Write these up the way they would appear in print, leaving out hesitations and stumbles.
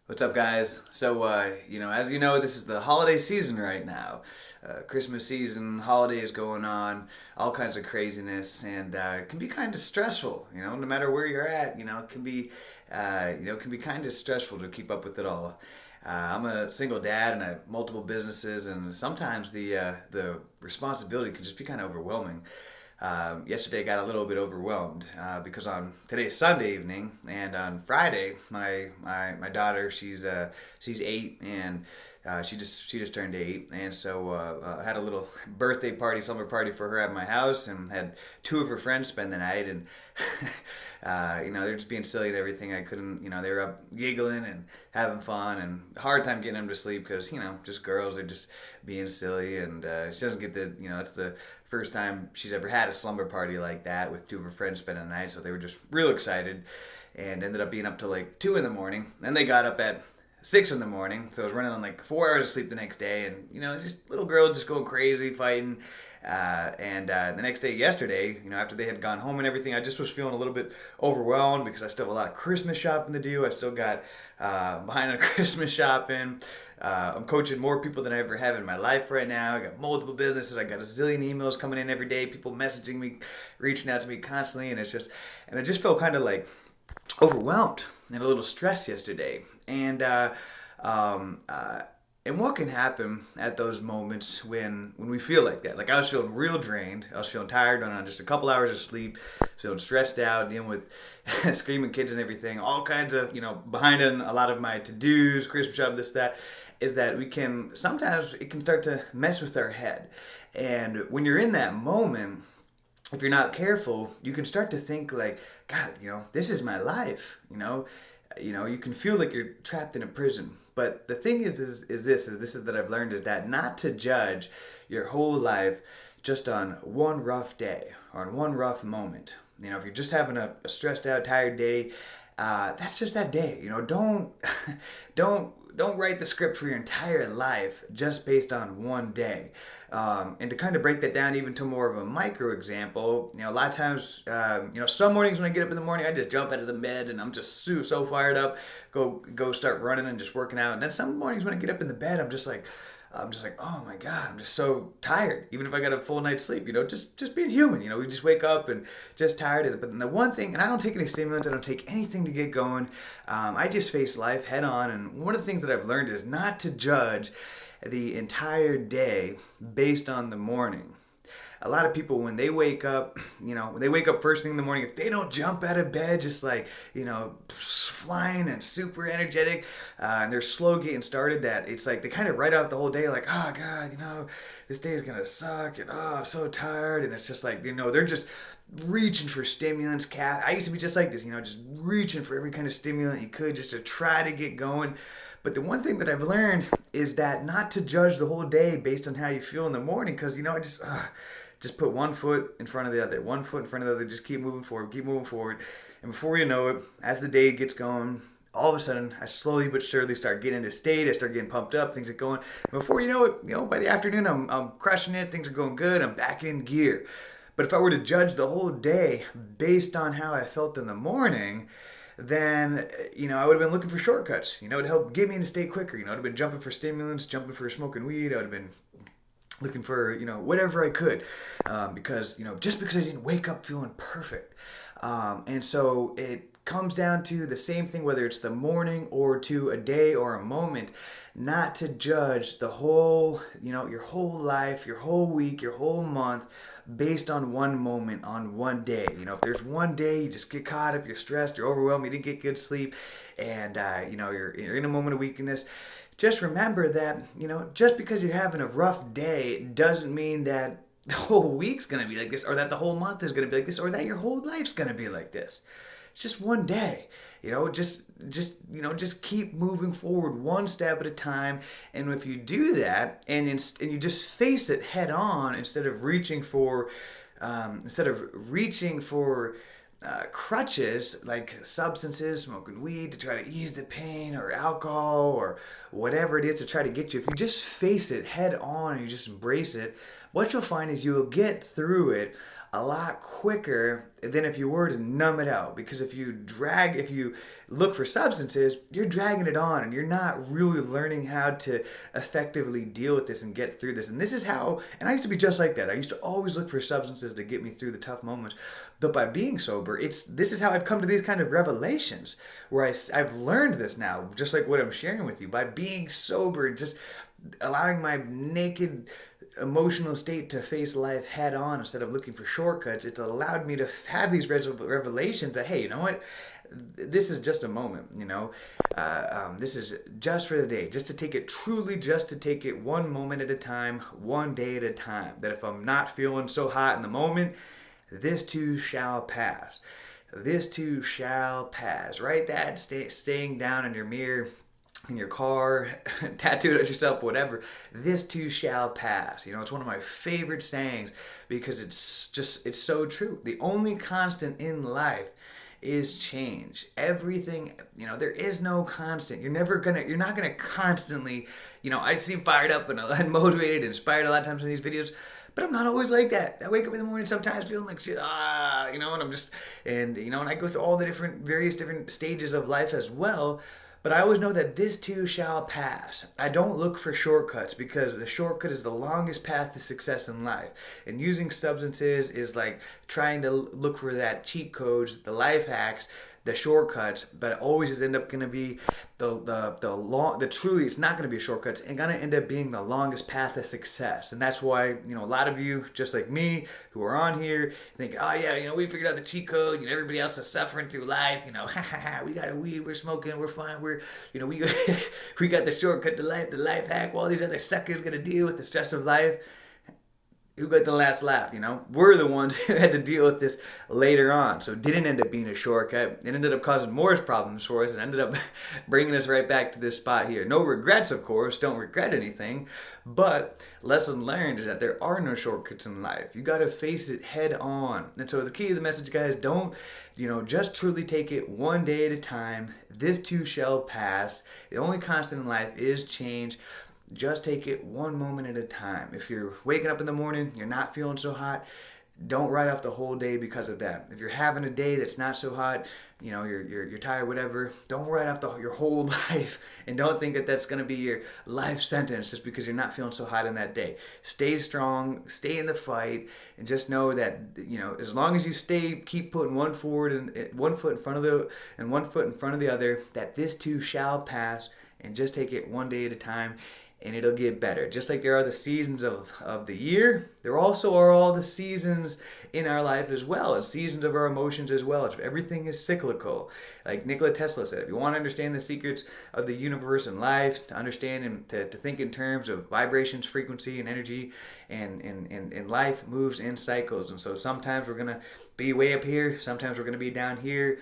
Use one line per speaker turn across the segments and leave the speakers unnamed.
What's up, guys? So, as you know, this is the holiday season right now. Christmas season, holidays going on, all kinds of craziness, and it can be kind of stressful. No matter where you're at, it can be kind of stressful to keep up with it all. I'm a single dad, and I have multiple businesses, and sometimes the responsibility can just be kind of overwhelming. Yesterday I got a little bit overwhelmed because on today's Sunday evening and on Friday my daughter she's 8 and she just turned 8, and so I had a little birthday party, slumber party for her at my house, and had two of her friends spend the night, and they're just being silly and everything. I couldn't, they were up giggling and having fun, and hard time getting them to sleep because just girls are just being silly, and she doesn't get it's the first time she's ever had a slumber party like that with two of her friends spending the night, so they were just real excited, and ended up being up till like 2 in the morning. Then they got up at 6 in the morning, so I was running on like 4 hours of sleep the next day, and just little girls just going crazy, fighting. And The next day, yesterday, after they had gone home and everything, I just was feeling a little bit overwhelmed because I still have a lot of Christmas shopping to do. I still got behind on Christmas shopping. I'm coaching more people than I ever have in my life right now. I got multiple businesses. I got a zillion emails coming in every day. People messaging me, reaching out to me constantly, and I just felt kind of like overwhelmed and a little stressed yesterday. And what can happen at those moments when we feel like that? Like, I was feeling real drained. I was feeling tired, on just a couple hours of sleep, feeling stressed out, dealing with screaming kids and everything, all kinds of, behind on a lot of my to-dos, Christmas shop, this, that, is that sometimes it can start to mess with our head. And when you're in that moment, if you're not careful, you can start to think like, God, this is my life. You can feel like you're trapped in a prison. But the thing is that I've learned, is that not to judge your whole life just on one rough day or on one rough moment. If you're just having a stressed out, tired day, that's just that day. Don't don't write the script for your entire life just based on one day. And to kind of break that down even to more of a micro example, a lot of times, some mornings when I get up in the morning, I just jump out of the bed and I'm just so fired up, go start running and just working out. And then some mornings when I get up in the bed, I'm just like, oh my God, I'm just so tired. Even if I got a full night's sleep, just being human. We just wake up and just tired. But the one thing, and I don't take any stimulants, I don't take anything to get going. I just face life head on. And one of the things that I've learned is not to judge the entire day based on the morning. A lot of people, when they wake up, when they wake up first thing in the morning, if they don't jump out of bed just like, flying and super energetic, and they're slow getting started, that it's like they kind of write out the whole day like, oh God, this day is gonna suck, and oh, I'm so tired, and it's just like, they're just reaching for stimulants. I used to be just like this, just reaching for every kind of stimulant you could just to try to get going. But the one thing that I've learned is that not to judge the whole day based on how you feel in the morning, because I just put one foot in front of the other, one foot in front of the other, just keep moving forward, keep moving forward. And before you know it, as the day gets going, all of a sudden, I slowly but surely start getting into state. I start getting pumped up, things are going. And before you know it, by the afternoon, I'm crushing it, things are going good, I'm back in gear. But if I were to judge the whole day based on how I felt in the morning, then I would have been looking for shortcuts. To help get me into state quicker. I'd have been jumping for stimulants, jumping for smoking weed. I would have been looking for whatever I could, because just because I didn't wake up feeling perfect. And so it comes down to the same thing, whether it's the morning or to a day or a moment, not to judge the whole, your whole life, your whole week, your whole month based on one moment, on one day. If there's one day you just get caught up, you're stressed, you're overwhelmed, you didn't get good sleep, and you're in a moment of weakness, just remember that, just because you're having a rough day doesn't mean that the whole week's going to be like this, or that the whole month is going to be like this, or that your whole life's going to be like this. It's just one day. Just keep moving forward one step at a time. And if you do that, and you just face it head on, instead of reaching for crutches like substances, smoking weed to try to ease the pain, or alcohol, or whatever it is to try to get you. If you just face it head on and you just embrace it, what you'll find is you'll get through it a lot quicker than if you were to numb it out. Because if you look for substances, you're dragging it on and you're not really learning how to effectively deal with this and get through this. And this is how, and I used to be just like that. I used to always look for substances to get me through the tough moments. But by being sober, this is how I've come to these kind of revelations where I've learned this now, just like what I'm sharing with you. By being sober, just allowing my naked emotional state to face life head on instead of looking for shortcuts, it's allowed me to have these revelations that, hey, you know what? This is just a moment, this is just for the day, just to take it truly, just to take it one moment at a time, one day at a time. That if I'm not feeling so hot in the moment, this too shall pass. This too shall pass. Write that staying down in your mirror, in your car, tattoo it on yourself, whatever. This too shall pass. It's one of my favorite sayings because it's so true. The only constant in life is change. Everything, there is no constant. You're not gonna constantly, I seem fired up and motivated, inspired a lot of times in these videos. But I'm not always like that. I wake up in the morning sometimes feeling like shit, and I'm just, and I go through all the various different stages of life as well. But I always know that this too shall pass. I don't look for shortcuts because the shortcut is the longest path to success in life. And using substances is like trying to look for that cheat codes, the life hacks, the shortcuts, but it always is end up going to be the truly, it's not going to be a shortcut. It's going to end up being the longest path to success. And that's why, a lot of you, just like me, who are on here, think, oh yeah, we figured out the cheat code, everybody else is suffering through life, we got a weed, we're smoking, we're fine, we we got the shortcut to life, the life hack, while all these other suckers got to deal with the stress of life. Who got the last laugh, We're the ones who had to deal with this later on. So it didn't end up being a shortcut. It ended up causing more problems for us and ended up bringing us right back to this spot here. No regrets, of course. Don't regret anything. But lesson learned is that there are no shortcuts in life. You got to face it head on. And so the key to the message, guys, don't, just truly take it one day at a time. This too shall pass. The only constant in life is change. Just take it one moment at a time. If you're waking up in the morning, you're not feeling so hot, don't write off the whole day because of that. If you're having a day that's not so hot, you're tired, whatever, don't write off your whole life and don't think that that's going to be your life sentence just because you're not feeling so hot in that day. Stay strong, stay in the fight, and just know that as long as you keep putting one foot in front of the other, that this too shall pass, and just take it one day at a time. And it'll get better. Just like there are the seasons of the year, there also are all the seasons in our life as well, and seasons of our emotions as well. Everything is cyclical. Like Nikola Tesla said, if you want to understand the secrets of the universe and life, to understand and to think in terms of vibrations, frequency, and energy, and life moves in cycles. And so sometimes we're going to be way up here, sometimes we're going to be down here.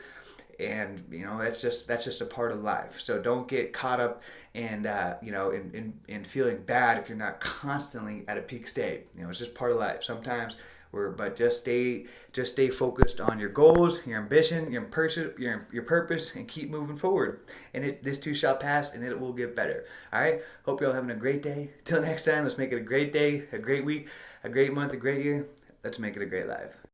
And that's just a part of life. So don't get caught up and in feeling bad if you're not constantly at a peak state. It's just part of life. Sometimes but just stay focused on your goals, your ambition, your purpose, and keep moving forward. And this too shall pass, and it will get better. All right. Hope you're all having a great day. Till next time, let's make it a great day, a great week, a great month, a great year. Let's make it a great life.